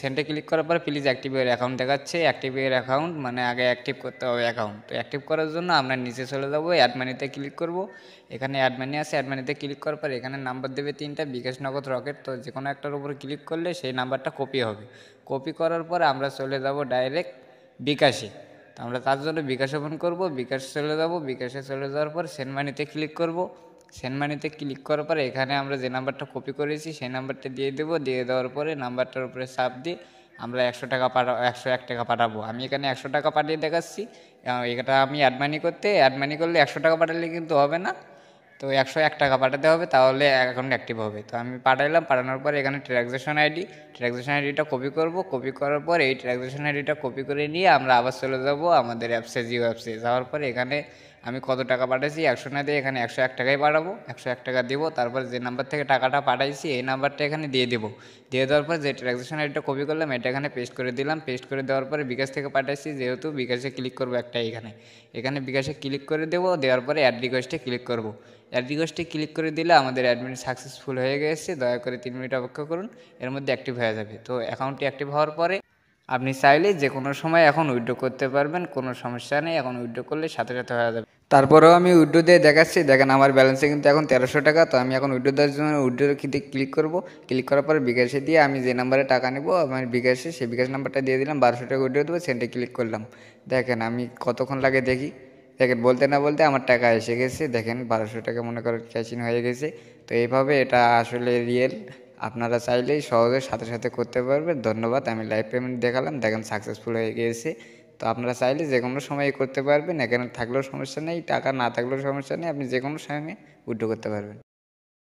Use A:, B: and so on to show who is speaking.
A: সেন্টে click করার পর please active your account দেখাচ্ছে। অ্যাক্টিভ ইউর অ্যাকাউন্ট মানে আগে অ্যাক্টিভ করতে হবে অ্যাকাউন্ট। তো অ্যাক্টিভ করার জন্য আমরা নিচে চলে যাবো, অ্যাড মানিতে ক্লিক করব। এখানে অ্যাড মানি আছে, অ্যাড মানিতে ক্লিক করার পর এখানে নাম্বার দেবে 3টা, বিকাশ, নগদ, রকেট। তো যে কোনো একটার উপর ক্লিক করলে সেই নাম্বারটা কপি হবে। কপি করার পর আমরা চলে যাব ডাইরেক্ট বিকাশে। তো আমরা তার জন্য বিকাশ ওপেন করব, বিকাশ চলে যাব। বিকাশে চলে যাওয়ার পর সেন্ড মানিতে ক্লিক করব। সেন্ড মানিতে ক্লিক করার পরে এখানে আমরা যে নাম্বারটা কপি করেছি সেই নাম্বারটা দিয়ে দেবো। দিয়ে দেওয়ার পরে নাম্বারটার উপরে চাপ দিয়ে আমরা 101 টাকা পাঠাবো। আমি এখানে 100 টাকা পাঠিয়ে দেখাচ্ছি। এটা আমি অ্যাড মানি করলে 100 টাকা পাঠালে কিন্তু হবে না, তো 101 টাকা পাঠাতে হবে, তাহলে অ্যাকাউন্ট অ্যাক্টিভ হবে। তো আমি পাঠাইলাম। পাঠানোর পরে এখানে ট্রানজ্যাকশন আইডি কপি করব। কপি করার পর এই ট্রানজ্যাকশন আইডিটা কপি করে নিয়ে আমরা আবার চলে যাব আমাদের অ্যাপসে, জিও অ্যাপসে। যাওয়ার পরে এখানে আমি কত টাকা পাঠাইছি 100 না দিয়ে এখানে 101 টাকাই পাঠাবো। 101 টাকা দেবো। তারপর যে নাম্বার থেকে টাকাটা পাঠাইছি এই নাম্বারটা এখানে দিয়ে দেবো। দিয়ে দেওয়ার পর যে ট্রানজ্যাকশন আইডিটা কপি করলাম এটা এখানে পেস্ট করে দিলাম। পেস্ট করে দেওয়ার পরে বিকাশ থেকে পাঠাইছি, যেহেতু বিকাশে ক্লিক করবো একটা এখানে বিকাশে ক্লিক করে দেবো। দেওয়ার পরে অ্যাড রিকোয়েস্টে ক্লিক করব। অ্যাড রিকোয়েস্টে ক্লিক করে দিলে আমাদের অ্যাডমিন সাকসেসফুল হয়ে গেছে। দয়া করে 3 মিনিট অপেক্ষা করুন, এর মধ্যে অ্যাক্টিভ হয়ে যাবে। তো অ্যাকাউন্টটি অ্যাক্টিভ হওয়ার পরে আপনি চাইলে যে কোনো সময় এখন উইথড্র করতে পারবেন, কোনো সমস্যা নেই। এখন উইথড্র করলে সাথে সাথে হয়ে যাবে। তারপরেও আমি উইথড্র দিয়ে দেখাচ্ছি। দেখেন আমার ব্যালেন্সে কিন্তু এখন 1300 টাকা। তো আমি এখন উইথড্র দেওয়ার জন্য উইথড্র ক্লিক করব। ক্লিক করার পরে বিকাশে দিয়ে আমি যে নাম্বারে টাকা নেব আমার বিকাশে, সেই বিকাশ নাম্বারটা দিয়ে দিলাম। 1200 টাকা উইথড্র দেবো, সেন্টে ক্লিক করলাম। দেখেন আমি কতক্ষণ লাগে দেখি। দেখেন বলতে না বলতে আমার টাকা এসে গেছে। দেখেন 1200 টাকা মনে করেন ক্যাশ ইন হয়ে গেছে। তো এইভাবে এটা আসলে রিয়েল, আপনারা চাইলেই সহজে সাথে সাথে করতে পারবেন। ধন্যবাদ। আমি লাইভ পেমেন্ট দেখালাম, দেখেন সাকসেসফুল হয়ে গিয়েছে। তো আপনারা চাইলে যে কোনো সময় করতে পারবেন। এখানে থাকলেও সমস্যা নেই, টাকা না থাকলেও সমস্যা নেই, আপনি যে কোনো সময় উইথড্র করতে পারবেন।